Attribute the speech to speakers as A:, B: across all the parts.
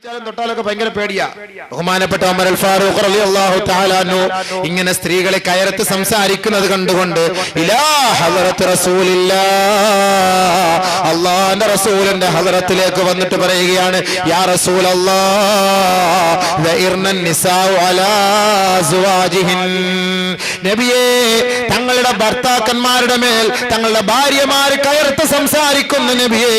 A: തൊട്ടാലൊക്കെ ഭയങ്കര പേടിയാ. ബഹുമാനപ്പെട്ട ഉമർ അൽ ഫാറൂഖ് റളിയല്ലാഹു തആല അൻഹു ഇങ്ങനെ സ്ത്രീകളെ കയർത്ത് സംസാരിക്കുന്നത് കണ്ടുകൊണ്ട് ഇലാ ഹദറത്ത് റസൂലില്ലാഹ്, അല്ലാഹുവിന്റെ റസൂലിന്റെ ഹദറത്തിലേക്ക് വന്നിട്ട് പറയുകയാണ്, യാ റസൂലല്ലാഹ് വഇർനൻ നിസാഉ അലാ അസ്വാജിഹിൻ, നബിയേ തങ്ങളുടെ ഭർത്താക്കന്മാരുടെ മേൽ തങ്ങളുടെ ഭാര്യമാര് കയർത്ത് സംസാരിക്കുന്നു നബിയേ,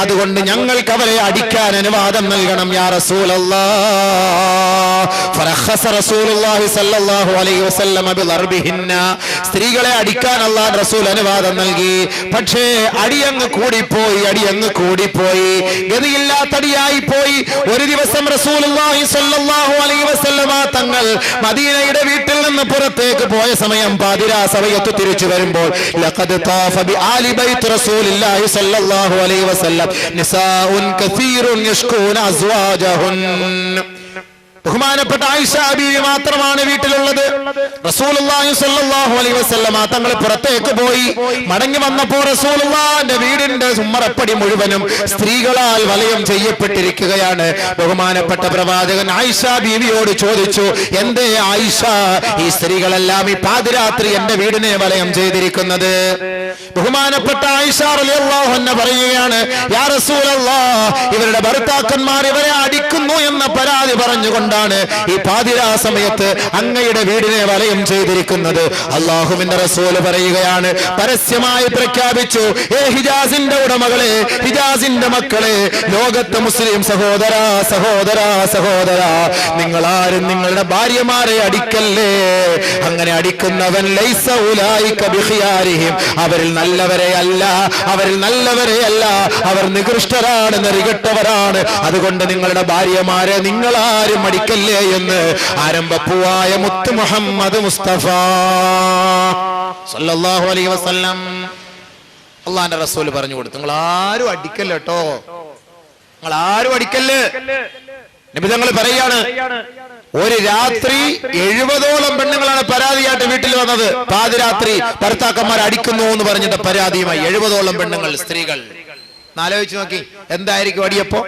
A: അതുകൊണ്ട് ഞങ്ങൾക്ക് അവരെ അടിക്കാൻ അനുവാദം നൽകണം യാ റസൂലല്ലാഹ്. ഫറഖസ റസൂലുള്ളാഹി സ്വല്ലല്ലാഹു അലൈഹി വസല്ലം ബിളർബിഹിന്ന, സ്ത്രീകളെ അടിക്കാൻ അല്ലാഹു റസൂൽ അനുവാദം നൽകി. പക്ഷേ അടിയങ്ങ് കൂടിപ്പോയി, ഗതിയില്ലാത്തടിയായി പോയി. ഒരു ദിവസം റസൂലുള്ളാഹി സ്വല്ലല്ലാഹു അലൈഹി വസല്ലം തങ്ങൾ മദീനയുടെ വീട്ടിൽ നിന്ന് പുറത്തേക്ക് പോയ സമയം പാതിരാ സമയത്ത് തിരിച്ചു വരുമ്പോൾ ലഖദ് താഫ ബിആലി ബൈത്ത് റസൂലില്ലാഹി സ്വല്ലല്ലാഹു അലൈഹി വസല്ലം നിസാഉൻ കസീറുൻ യഷ്കൂന അസ്വാജഹുൻ. ബഹുമാനപ്പെട്ട ആയിഷ ബീവി മാത്രമാണ് വീട്ടിലുള്ളത്. റസൂലുള്ളാഹി സ്വല്ലല്ലാഹു അലൈഹി വസല്ലം തങ്ങൾ പുറത്തേക്ക് പോയി. മടങ്ങി വന്നപ്പോൾ റസൂലുള്ളാഹിന്റെ വീടിന്റെ ഉമ്മറപ്പടി മുഴുവനും സ്ത്രീകളാൽ വലയം ചെയ്യപ്പെട്ടിരിക്കുകയാണ്. ബഹുമാനപ്പെട്ട പ്രവാചകൻ ആയിഷ ബീവിയോട് ചോദിച്ചു, എന്തേ ആയിഷ ഈ സ്ത്രീകളെല്ലാം ഈ പാതിരാത്രി എന്റെ വീടിനെ വലയം ചെയ്തിരിക്കുന്നത്? ബഹുമാനപ്പെട്ട ആയിഷ റളിയല്ലാഹു അൻഹ പറയുകയാണ്, യാ റസൂലല്ലാഹ്, ഇവരുടെ ഭർത്താക്കന്മാർ ഇവരെ അടിക്കുന്നു എന്ന പരാതി പറഞ്ഞുകൊണ്ട് ഈ പാതിരാ സമയത്ത് അങ്ങയുടെ വീടിനെ വലയം ചെയ്തിരിക്കുന്നത്. അല്ലാഹുവിന്റെ റസൂൽ പറയുകയാണ്, പരസ്യമായി പ്രഖ്യാപിച്ചു, ഏ ഹിജാസിന്റെ ഉടമകളെ, ഹിജാസിന്റെ മക്കളെ, ലോകത്തെ മുസ്ലിം സഹോദരാ, നിങ്ങളാരും നിങ്ങളുടെ ഭാര്യമാരെ അടിക്കല്ലേ. അങ്ങനെ അടിക്കുന്നവൻ ലൈസ ഉലൈക ബിഖിയാരിഹിം, അവരിൽ നല്ലവരെയല്ല, അവർ നികൃഷ്ടരാണ്, നെറികെട്ടവരാണ്. അതുകൊണ്ട് നിങ്ങളുടെ ഭാര്യമാരെ നിങ്ങളാരും അടിക്കല്ലേ എന്ന് ആരംഭപ്പൂവായ മുത്ത് മുഹമ്മദ് മുസ്തഫ സല്ലല്ലാഹു അലൈഹി വസല്ലം അല്ലാഹുവിന്റെ റസൂൽ പറഞ്ഞു കൊടുത്തു, നിങ്ങൾ ആരും അടിക്കല്ല കേട്ടോ, നിങ്ങൾ ആരും അടിക്കല്ലേ. നബി തങ്ങൾ പറയാണ്, ഒരു രാത്രി 70ഓളം പെണ്ണുങ്ങളാണ് പരാതിയായിട്ട് വീട്ടിൽ വന്നത്. പാതിരാത്രി ഭർത്താക്കന്മാർ അടിക്കുന്നു എന്ന് പറഞ്ഞിട്ട് പരാതിയുമായി 70ഓളം പെണ്ണുങ്ങൾ, സ്ത്രീകൾ. ആലോചിച്ച് നോക്കി, എന്തായിരിക്കും അടിയപ്പോ?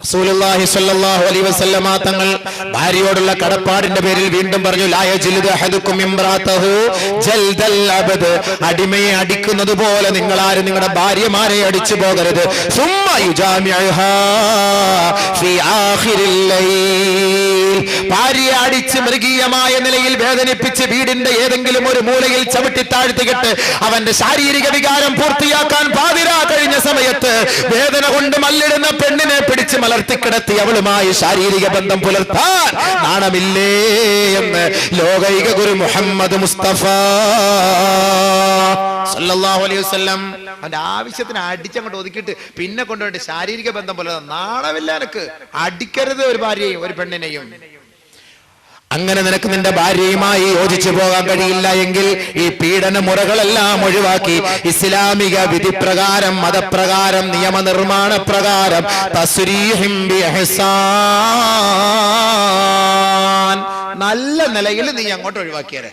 A: റസൂലുള്ളാഹി സ്വല്ലല്ലാഹു അലൈഹി വസല്ലം തങ്ങൾ ഭാര്യയോടുള്ള കടപ്പാടിന്റെ പേരിൽ വീണ്ടും പറഞ്ഞു, ലാ യജ്ലിദു അഹദുക്കും ഇംറാതഹു ജൽദൽ അബദ്, അടിമയെ അടിക്കുന്നത് പോലെ നിങ്ങൾ ആരും നിങ്ങളുടെ ഭാര്യമാരെ അടിച്ചു പോകരുത്. സുമ്മ യുജാമിഉഹാ ഫീ ആഖിരിൽ ലൈൽ, ഭാര്യയെ അടിച്ച് മൃഗീയമായ നിലയിൽ വേദനിപ്പിച്ച് വീടിന്റെ ഏതെങ്കിലും ഒരു മൂലയിൽ ചവിട്ടി താഴ്ത്തിയിട്ട് അവന്റെ ശാരീരിക വികാരം പൂർത്തിയാക്കാൻ പാതിരാ കഴിഞ്ഞ സമയത്ത് വേദന കൊണ്ട് മല്ലിടുന്ന പെണ്ണിനെ പിടിച്ച് മലർത്തിക്കിടത്തി അവളുമായി ശാരീരിക ബന്ധം പുലർത്താൻ നാണമില്ലേ എന്ന് ലോകൈക ഗുരു മുഹമ്മദ് മുസ്തഫ സല്ലല്ലാഹു അലൈഹി വസല്ലം അവന്റെ ആവശ്യത്തിന് അടിച്ചങ്ങോട്ട് ഒതുക്കിയിട്ട് പിന്നെ കൊണ്ടുപോയിട്ട് ശാരീരിക ബന്ധം പുലർത്താൻ നാണമില്ല. എനിക്ക് അടിക്കരുത് ഒരു ഭാര്യയെയും ഒരു പെണ്ണിനെയും. അങ്ങനെ നിനക്ക് നിന്റെ ഭാര്യയുമായി യോജിച്ചു പോകാൻ കഴിയില്ല എങ്കിൽ ഈ പീഡന മുറകളെല്ലാം ഒഴിവാക്കി ഇസ്ലാമിക വിധിപ്രകാരം, മതപ്രകാരം, നിയമനിർമ്മാണ പ്രകാരം തസ്രീഹിം ബിഇഹ്സാൻ, നല്ല നിലയിൽ നീ അങ്ങോട്ട് ഒഴിവാക്കിയേ,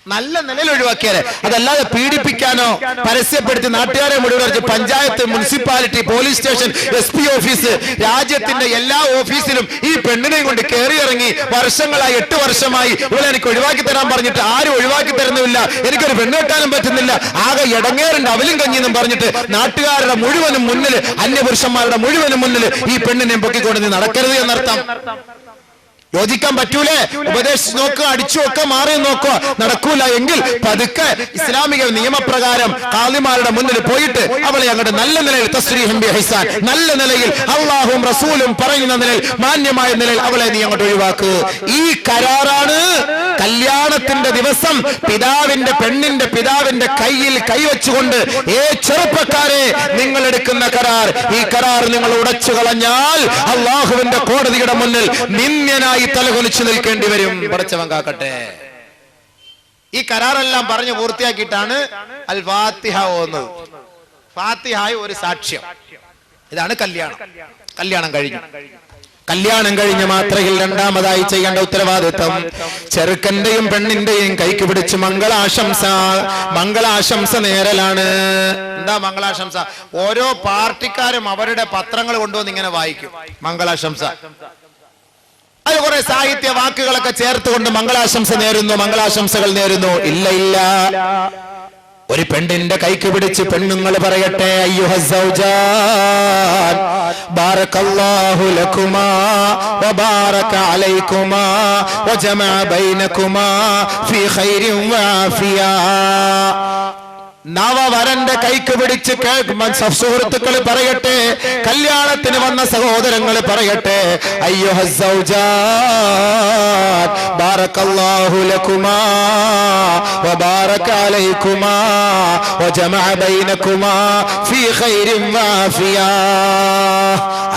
A: നല്ല നിലയിൽ ഒഴിവാക്കിയാലേ. അതല്ലാതെ പീഡിപ്പിക്കാനോ പരസ്യപ്പെടുത്തി നാട്ടുകാരെ മുഴുവൻ panchayat, municipality, police station, SP office, രാജ്യത്തിന്റെ എല്ലാ ഓഫീസിലും ഈ പെണ്ണിനെയും കൊണ്ട് കയറിയിറങ്ങി വർഷങ്ങളായി, 8 വർഷമായി ഇവിടെ എനിക്ക് ഒഴിവാക്കി തരാൻ പറഞ്ഞിട്ട് ആരും ഒഴിവാക്കി തരുന്നില്ല, എനിക്കൊരു പെണ്ണ് കെട്ടാനും പറ്റുന്നില്ല, ആകെ ഇടങ്ങേറുണ്ട് അവലും കഞ്ഞിന്നും പറഞ്ഞിട്ട് നാട്ടുകാരുടെ മുഴുവനും മുന്നിൽ, അന്യപുരുഷന്മാരുടെ മുഴുവനും മുന്നിൽ ഈ പെണ്ണിനെ പൊക്കിക്കൊണ്ട് നീ നടക്കരുത് എന്നർത്ഥം. യോജിക്കാൻ പറ്റൂലേ? ഉപദേശിച്ച് നോക്കുക, അടിച്ചു നോക്കുക, മാറി നോക്കുക. നടക്കൂല എങ്കിൽ പതുക്കെ ഇസ്ലാമിക നിയമപ്രകാരം ഖാദിമാരുടെ മുന്നിൽ പോയിട്ട് അവളെ അങ്ങോട്ട് നല്ല നിലയിൽ തസ്രീഹും ബിഇഹ്സാൻ, നല്ല നിലയിൽ അള്ളാഹും റസൂലും പറയുന്ന നിലയിൽ, മാന്യമായ നിലയിൽ അവളെ നീ അങ്ങോട്ട് ഒഴിവാക്കുക. ഈ കരാറാണ് കല്യാണത്തിന്റെ ദിവസം പെണ്ണിന്റെ പിതാവിന്റെ കയ്യിൽ കൈവച്ചുകൊണ്ട്, ഏ ചെറുപ്പക്കാരെ നിങ്ങൾ എടുക്കുന്ന കരാർ, ഈ കരാർ നിങ്ങൾ ഉടച്ചു കളഞ്ഞാൽ അള്ളാഹുവിന്റെ കോടതിയുടെ മുന്നിൽ നിന്ദ്യനായി തലകുനിച്ചു നിൽക്കേണ്ടി വരും. പടച്ചവൻ കാക്കട്ടെ. ഈ കരാറെല്ലാം പറഞ്ഞു പൂർത്തിയാക്കിയിട്ടാണ് അൽ ഫാത്തിഹ ഓതുന്നത്. ഫാത്തിഹായ ഒരു സാക്ഷ്യം. ഇതാണ് കല്യാണം. കല്യാണം കഴിഞ്ഞു. കല്യാണം കഴിഞ്ഞ മാത്രയിൽ രണ്ടാമതായി ചെയ്യേണ്ട ഉത്തരവാദിത്വം ചെറുക്കന്റെയും പെണ്ണിന്റെയും കൈക്ക് പിടിച്ച് മംഗളാശംസ നേരലാണ്. എന്താ മംഗളാശംസ? ഓരോ പാർട്ടിക്കാരും അവരുടെ പത്രങ്ങൾ കൊണ്ടുവന്ന് ഇങ്ങനെ വായിക്കും മംഗളാശംസ. അത് കുറെ സാഹിത്യ വാക്കുകളൊക്കെ ചേർത്തുകൊണ്ട് മംഗളാശംസകൾ നേരുന്നു. ഇല്ല, ഒരു പെണ്ണിന്റെ കൈക്ക് പിടിച്ച് പെണ്ണുങ്ങൾ പറയട്ടെ, അയ്യുഹസ്സൗജാൻ ബാറകല്ലാഹു ലകുമാ വബാറക അലൈകുമാ വജമഅ ബൈനകുമാ ഫീ ഖൈരിൻ വആഫിയ. നവവരന്റെ കൈക്ക് പിടിച്ച് സുഹൃത്തുക്കൾ പറയട്ടെ, കല്യാണത്തിന് വന്ന സഹോദരങ്ങൾ പറയട്ടെ, അയ്യുഹസ്സൗജാൻ ബാറകല്ലാഹു ലകുമാ വബാറക അലൈകുമാ വജമഅ ബൈനകുമാ ഫീ ഖൈരിൻ വആഫിയ.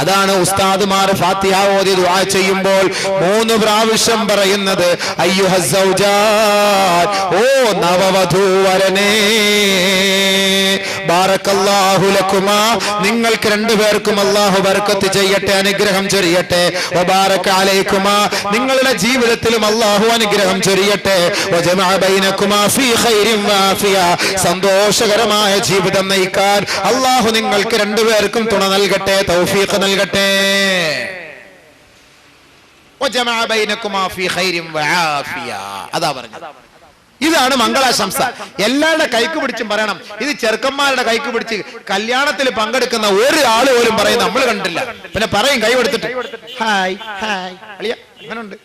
A: അതാണ് ഉസ്താദുമാർ ഫാത്തിഹ ഓതി ദുആ ചെയ്യുമ്പോൾ 3 പ്രാവശ്യം പറയുന്നത്, അയ്യുഹസ്സൗജാൻ, ഓ നവവധൂവരനേ, ബാറകല്ലാഹു ലകുമാ, നിങ്ങൾക്ക് രണ്ടുപേർക്കും അല്ലാഹു ബർക്കത്ത് ചെയ്യട്ടെ, അനുഗ്രഹം ചൊരിയട്ടെ. വബാറക അലൈകുമാ, നിങ്ങളുടെ ജീവിതത്തിലും അല്ലാഹു അനുഗ്രഹം ചൊരിയട്ടെ. വജമഅ ബൈനകുമാ ഫീ ഖൈരിൻ വആഫിയ, സന്തോഷകരമായ ജീവിതം നയിക്കാൻ അല്ലാഹു നിങ്ങൾക്ക് രണ്ടുപേർക്കും തുണ നൽകട്ടെ, തൗഫീഖ് നൽകട്ടെ. വജമഅ ബൈനകുമാ ഫീ ഖൈരിൻ വആഫിയ, അതാ പറഞ്ഞത്. ഇതാണ് മംഗളാശംസ. എല്ലാവരുടെ കൈക്ക് പിടിച്ചും പറയണം. ഇത് ചെറുക്കന്മാരുടെ കൈക്ക് പിടിച്ച് കല്യാണത്തിൽ പങ്കെടുക്കുന്ന ഒരാള് പോലും പറയും നമ്മൾ കണ്ടില്ല. പിന്നെ പറയും കൈ കൊടുത്തിട്ട്, ഹായ് ഹായ് അളിയ, അങ്ങനെ ഉണ്ട്.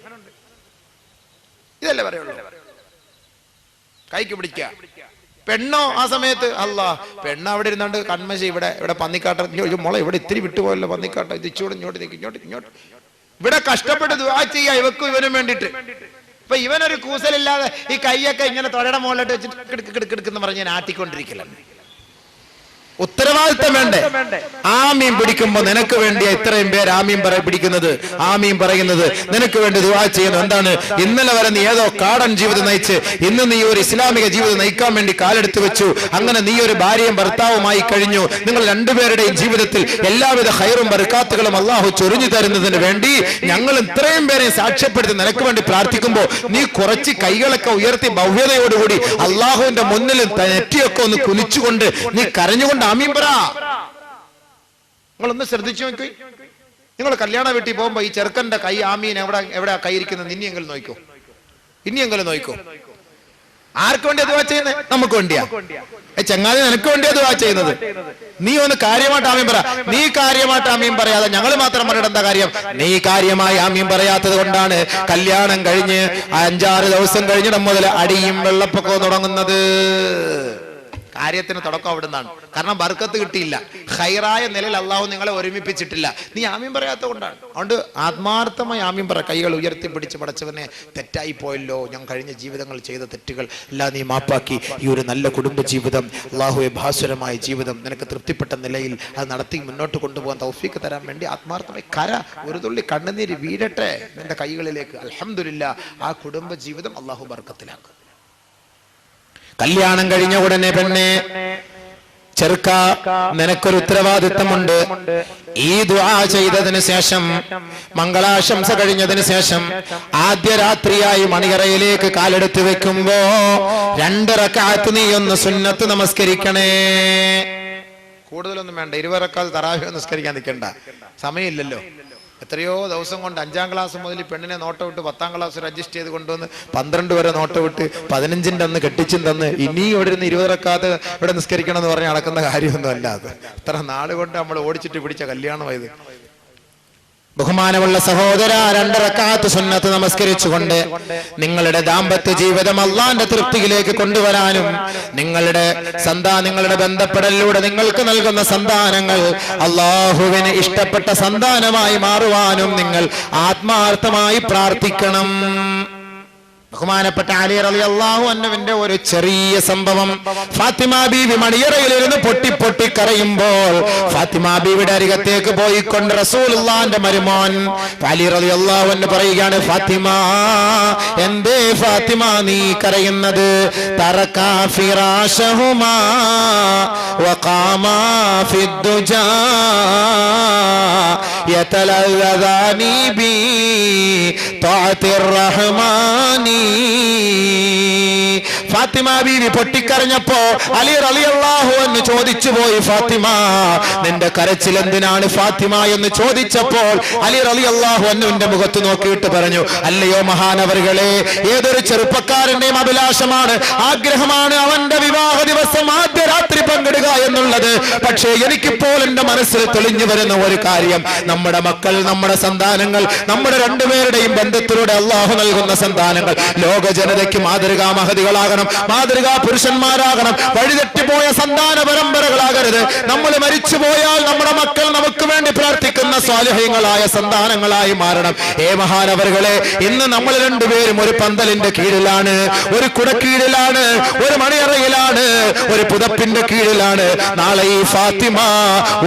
A: ഇതല്ലേ പറയുള്ളൂ, കൈക്ക് പിടിക്കുക. പെണ്ണോ ആ സമയത്ത് അല്ലാ, പെണ്ണ് അവിടെ ഇരുന്നോണ്ട് കൺമശ ഇവിടെ പന്നിക്കാട്ട മുള ഇവിടെ ഇത്തിരി വിട്ടുപോയല്ലോ പന്നിക്കാട്ട, ഇത് ഇങ്ങോട്ട് ഇവിടെ കഷ്ടപ്പെട്ട് ദുആ ചെയ്യാ ഇവക്കും ഇവനും വേണ്ടിട്ട്. ഇപ്പൊ ഇവനൊരു കൂസലില്ലാതെ ഈ കൈയൊക്കെ ഇങ്ങനെ തൊടയുടെ മുകളിലോട്ട് വെച്ചിട്ട് കിടക്കുന്ന പറഞ്ഞ് ഞാൻ ആട്ടിക്കൊണ്ടിരിക്കില്ല. ഉത്തരവാദിത്തം വേണ്ടേ? ആമീൻ പിടിക്കുമ്പോ നിനക്ക് വേണ്ടിയാ ഇത്രയും പേര് ആമീൻ പിടിക്കുന്നത്, ആമീൻ പറയുന്നത്, നിനക്ക് വേണ്ടി ദുആ ചെയ്യുന്നു. എന്താണ്? ഇന്നലെ വരെ നീ ഏതോ കാടൻ ജീവിതം നയിച്ച് ഇന്ന് നീ ഒരു ഇസ്ലാമിക ജീവിതം നയിക്കാൻ വേണ്ടി കാലെടുത്ത് വെച്ചു. അങ്ങനെ നീ ഒരു ഭാര്യയും ഭർത്താവുമായി കഴിഞ്ഞു. നിങ്ങൾ രണ്ടുപേരുടെയും ജീവിതത്തിൽ എല്ലാവിധ ഖൈറും ബർക്കാത്തുകളും അല്ലാഹു ചൊരിഞ്ഞു തരുന്നതിന് വേണ്ടി ഞങ്ങൾ ഇത്രയും പേരെ സാക്ഷ്യപ്പെടുത്തി നിനക്ക് വേണ്ടി പ്രാർത്ഥിക്കുമ്പോ നീ കുറച്ച് കൈകളൊക്കെ ഉയർത്തി ഭവ്യതയോടുകൂടി അല്ലാഹുവിന്റെ മുന്നിൽ നെറ്റിയൊക്കെ ഒന്ന് കുനിച്ചുകൊണ്ട് നീ കരഞ്ഞുകൊണ്ട് ആമീൻ പറ. നിങ്ങളൊന്ന് ശ്രദ്ധിച്ചു നോക്കി. നിങ്ങൾ കല്യാണ വീട്ടിൽ പോകുമ്പോ ഈ ചെറുക്കന്റെ കൈ ആമീൻ എവിടെ കൈ ഇരിക്കുന്നത് ഇനിയെങ്കിലും നോക്കോ. ആർക്ക് വേണ്ടിയാ ദുആ ചെയ്യുന്നത്? നമുക്ക് വേണ്ടിയാ. ചങ്ങാതി നിനക്ക് വേണ്ടിയാ ദുആ ചെയ്യുന്നത്. നീ ഒന്ന് കാര്യമായിട്ട് ആമീൻ പറ. നീ കാര്യമായിട്ട് ആമീൻ പറയാതെ ഞങ്ങൾ മാത്രം പറഞ്ഞിട്ട് എന്താ കാര്യം? നീ കാര്യമായി ആമീൻ പറയാത്തത് കൊണ്ടാണ് കല്യാണം കഴിഞ്ഞ് 5-6 ദിവസം കഴിഞ്ഞിടം മുതൽ അടിയും വെള്ളപ്പൊക്കവും തുടങ്ങുന്നത്. കാര്യത്തിന് തുടക്കം അവിടെ നിന്നാണ്. കാരണം ബർക്കത്ത് കിട്ടിയില്ല, ഖൈറായ നിലയിൽ അള്ളാഹു നിങ്ങളെ ഒരുമിപ്പിച്ചിട്ടില്ല. നീ ആമീൻ പറയാത്ത കൊണ്ടാണ്. അതുകൊണ്ട് ആത്മാർത്ഥമായി ആമീൻ പറ. കൈകൾ ഉയർത്തി പിടിച്ച് പടച്ചവനെ, തെറ്റായി പോയല്ലോ, ഞാൻ കഴിഞ്ഞ ജീവിതങ്ങൾ ചെയ്ത തെറ്റുകൾ എല്ലാം നീ മാപ്പാക്കി ഈ ഒരു നല്ല കുടുംബ ജീവിതം, അള്ളാഹുവെ ഭാസുരമായ ജീവിതം നിനക്ക് തൃപ്തിപ്പെട്ട നിലയിൽ അത് നടത്തി മുന്നോട്ട് കൊണ്ടുപോകാൻ തൗഫീഖ് തരാൻ വേണ്ടി ആത്മാർത്ഥമായി ഒരു തുള്ളി കണ്ണുനീര് വീഴട്ടെ നിന്റെ കൈകളിലേക്ക്. അൽഹംദുലില്ലാ, ആ കുടുംബ ജീവിതം അള്ളാഹു ബർക്കത്തിലാക്കും. കല്യാണം കഴിഞ്ഞ ഉടനെ പെണ്ണെ, ചെറുക്ക, നിനക്കൊരു ഉത്തരവാദിത്തമുണ്ട്. ഈ ദുആ ചെയ്തതിന് ശേഷം, മംഗളാശംസ കഴിഞ്ഞതിന് ശേഷം ആദ്യ രാത്രിയായി മണിയറയിലേക്ക് കാലെടുത്ത് വെക്കുമ്പോ 2 റക്അത്ത് നീ ഒന്ന് സുന്നത്ത് നമസ്കരിക്കണേ. കൂടുതലൊന്നും വേണ്ട, 20 റക്അത്ത് തറാവീഹ് നമസ്കരിക്കാൻ നിൽക്കണ്ട, സമയമില്ലല്ലോ. എത്രയോ ദിവസം കൊണ്ട് 5ാം ക്ലാസ് മുതൽ പെണ്ണിനെ നോട്ടം വിട്ട് 10ാം ക്ലാസ് വരെ അഡ്ജസ്റ്റ് ചെയ്ത് കൊണ്ടുവന്ന് 12 വരെ നോട്ടം വിട്ട് 15ന്റെ അന്ന് കെട്ടിച്ചും തന്ന് ഇനി ഇവിടെ നിന്ന് 20 റക്അത്ത് ഇവിടെ നിസ്കരിക്കണം എന്ന് പറഞ്ഞ് നടക്കുന്ന കാര്യമൊന്നും അല്ല. അത് ഇത്ര നാട് കൊണ്ട് നമ്മൾ ഓടിച്ചിട്ട് പിടിച്ച കല്യാണമായത്. ബഹുമാനമുള്ള സഹോദര, 2 റക്അത്ത് സുന്നത്ത് നമസ്കരിച്ചുകൊണ്ട് നിങ്ങളുടെ ദാമ്പത്യ ജീവിതം അള്ളാന്റെ തൃപ്തിയിലേക്ക് കൊണ്ടുവരാനും നിങ്ങളുടെ ബന്ധപ്പെടലിലൂടെ നിങ്ങൾക്ക് നൽകുന്ന സന്താനങ്ങൾ അള്ളാഹുവിന് ഇഷ്ടപ്പെട്ട സന്താനമായി മാറുവാനും നിങ്ങൾ ആത്മാർത്ഥമായി പ്രാർത്ഥിക്കണം. ബഹുമാനപ്പെട്ട അലി റളിയല്ലാഹു അൻഹുവിന്റെ ഒരു ചെറിയ സംഭവം. ഫാത്തിമ ബീവി മണിയറയിലിരുന്ന് പൊട്ടി കരയുമ്പോൾ ഫാത്തിമ ബീവിയുടെ അരികത്തേക്ക് പോയിക്കൊണ്ട് റസൂലുള്ളാഹിന്റെ മരുമോൻ അലി റളിയല്ലാഹു അൻഹു പറയുകയാണ്, ഫാത്തിമ, എന്തേ ഫാത്തിമ നീ കരയുന്നത്? തറകാ ഫിറാശഹുമാ വഖാമാ ഫിദ്ദുജാ യതലദാനി ബി തഅതിർ റഹ്മാനി. ഫാത്തിമ ബീവി പൊട്ടിക്കരഞ്ഞപ്പോ അലി റളിയല്ലാഹു അൻഹു ചോദിച്ചു പോയി, ഫാത്തിമ നിന്റെ കരച്ചിൽ എന്തിനാണ് ഫാത്തിമ എന്ന് ചോദിച്ചപ്പോൾ അലി റളിയല്ലാഹു അൻഹുവിന്റെ മുഖത്ത് നോക്കിയിട്ട് പറഞ്ഞു, അല്ലയോ മഹാനവറുകളെ, ഏതൊരു ചെറുപ്പക്കാരന്റെയും അഭിലാഷമാണ്, ആഗ്രഹമാണ് അവന്റെ വിവാഹ ദിവസം ആദ്യ രാത്രി പങ്കിടുക എന്നുള്ളത്. പക്ഷേ എനിക്കിപ്പോൾ എന്റെ മനസ്സിൽ തെളിഞ്ഞു വരുന്ന ഒരു കാര്യം, നമ്മുടെ മക്കൾ, നമ്മുടെ സന്താനങ്ങൾ, നമ്മുടെ രണ്ടുപേരുടെയും ബന്ധത്തിലൂടെ അള്ളാഹു നൽകുന്ന സന്താനങ്ങൾ ലോക ജനതയ്ക്ക് മാതൃകാ മഹതികളാകണം, മാതൃകാ പുരുഷന്മാരാകണം. വഴിതെറ്റിപ്പോയ സന്താന പരമ്പരകളാകരുത്. നമ്മൾ മരിച്ചു പോയാൽ നമ്മുടെ മക്കൾ നമുക്ക് വേണ്ടി പ്രാർത്ഥിക്കുന്ന സ്വാലിഹ്യങ്ങളായ സന്താനങ്ങളായി മാറണം. മഹാനവറുകളെ, ഇന്ന് നമ്മൾ രണ്ടുപേരും ഒരു പന്തലിന്റെ കീഴിലാണ്, ഒരു കുടക്കീഴിലാണ്, ഒരു മണിയറയിലാണ്, ഒരു പുതപ്പിന്റെ കീഴിലാണ്. നാളെ ഈ ഫാത്തിമ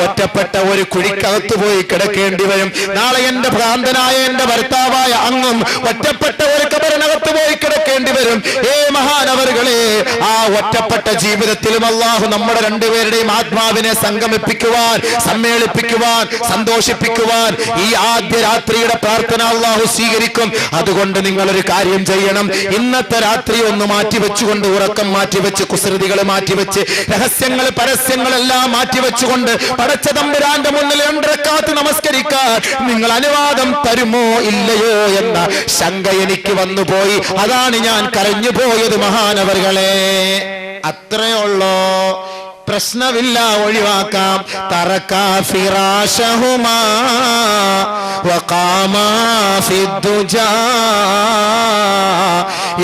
A: ഒറ്റപ്പെട്ട ഒരു കുഴിക്കകത്ത് പോയി കിടക്കേണ്ടി വരും. നാളെ എന്റെ ഭ്രാന്തനായ എന്റെ ഭർത്താവായ അങ്ങും ഒറ്റപ്പെട്ട ഒരു കബറിനകത്ത് പോയി കിടക്കേണ്ടി വരും. മഹാനവറുകളെ, ആ ഒറ്റപ്പെട്ട ജീവിതത്തിലും അള്ളാഹു നമ്മുടെ രണ്ടുപേരുടെയും ആത്മാവിനെ സംഗമിപ്പിക്കുവാൻ, സമ്മേളിപ്പിക്കുവാൻ, സന്തോഷിപ്പിക്കുവാൻ ഈ ആദ്യ രാത്രിയുടെ പ്രാർത്ഥന അള്ളാഹു സ്വീകരിക്കും. അതുകൊണ്ട് നിങ്ങളൊരു കാര്യം ചെയ്യണം. ഇന്നത്തെ രാത്രി ഒന്ന് മാറ്റിവെച്ചുകൊണ്ട്, ഉറക്കം മാറ്റിവെച്ച്, കുസൃതികൾ മാറ്റിവെച്ച്, രഹസ്യങ്ങൾ പരസ്യങ്ങളെല്ലാം മാറ്റിവെച്ചുകൊണ്ട് പടച്ച തമ്പുരാന്റെ മുന്നിൽ 2 റക്അത്ത് നമസ്കരിക്കാൻ നിങ്ങൾ അനുവാദം തരുമോ ഇല്ലയോ എന്ന ശങ്ക എനിക്ക് വന്നുപോയി. അതാണ് ഞാൻ കരഞ്ഞു പോയത് മഹാനവറുകളെ. അത്രയുള്ളോ? പ്രശ്നമില്ല, ഒഴിവാക്കാം. തറക്കാ ഫിറാശഹുമാ വഖാമാ ഫിദ്ദുജാ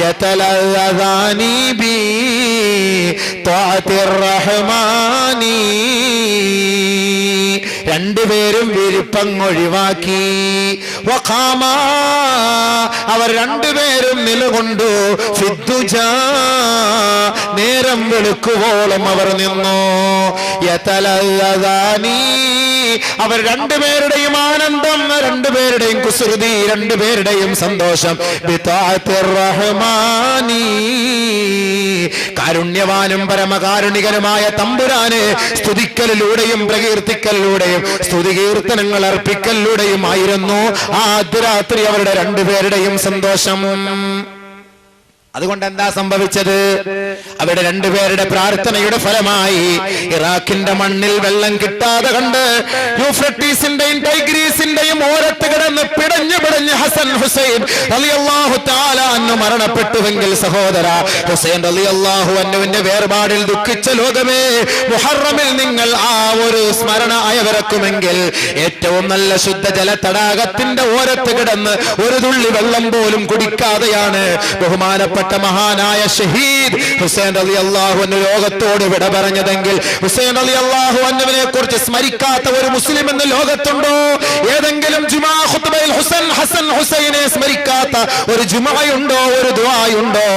A: യതലദാനി ബി തഅതിർ റഹ്മാനി. രണ്ടുപേരും വിരിപ്പങ്ങൊഴിവാക്കി. വഖാമാ, അവർ രണ്ടുപേരും നിലകൊണ്ടു. ഫിദ്ദുജാ, നേരം വെളുക്കുവോളം അവർ നിന്നു. യതലദാനി, അവർ രണ്ടുപേരുടെയും ആനന്ദം, രണ്ടുപേരുടെയും കുസൃതി, രണ്ടുപേരുടെയും സന്തോഷം ബിതഅതിർ റഹ്മാനി. കാരുണ്യവാനും പരമകാരുണികനുമായ തമ്പുരാനെ സ്തുതിക്കലിലൂടെയും പ്രകീർത്തിക്കലിലൂടെയും സ്തുതികീർത്തനങ്ങൾ അർപ്പിക്കലിലൂടെയുമായിരുന്നു ആദ്യ രാത്രി അവരുടെ രണ്ടുപേരുടെയും സന്തോഷം. അതുകൊണ്ട് എന്താ സംഭവിച്ചത്? അവരുടെ രണ്ടുപേരുടെ പ്രാർത്ഥനയുടെ ഫലമായി ഇറാഖിന്റെ മണ്ണിൽ വെള്ളം കിട്ടാതെ കണ്ട് യൂഫ്രട്ടീസിന്റെയും ടൈഗ്രീസിന്റെയും ഓരത്ത് കിടന്ന് പിടഞ്ഞു പിടഞ്ഞ് ഹസൻ ഹുസൈൻ റളിയല്ലാഹു തആല അൻഹു മരണപ്പെട്ടുവെങ്കിൽ, സഹോദര, ഹുസൈൻ റളിയല്ലാഹു അൻഹുവിന്റെ വേർപാടിൽ ദുഃഖിച്ച ലോകമേ, മുഹറമിൽ നിങ്ങൾ ആ ഒരു സ്മരണ അയവിറക്കുമെങ്കിൽ ഏറ്റവും നല്ല ശുദ്ധജല തടാകത്തിന്റെ ഓരത്ത് കിടന്ന് ഒരു തുള്ളി വെള്ളം പോലും കുടിക്കാതെയാണ് ബഹുമാനപ്പെട്ട മഹാനായ ഷഹീദ് ഹുസൈൻ റളിയല്ലാഹു അൻഹു ലോകത്തോട് വിട പറഞ്ഞതെങ്കിൽ, ഹുസൈൻ റളിയല്ലാഹു അൻഹുവിനെ കുറിച്ച് സ്മരിക്കാത്ത ഒരു മുസ്ലിം ഇന്ന് ലോകത്തുണ്ടോ? ഏതെങ്കിലും ജുമാ ഖുത്ബയിൽ ഹസൻ ഹുസൈനെ സ്മരിക്കാത്ത ഒരു ജുമായുണ്ടോ, ഒരു ദുആയുണ്ടോ?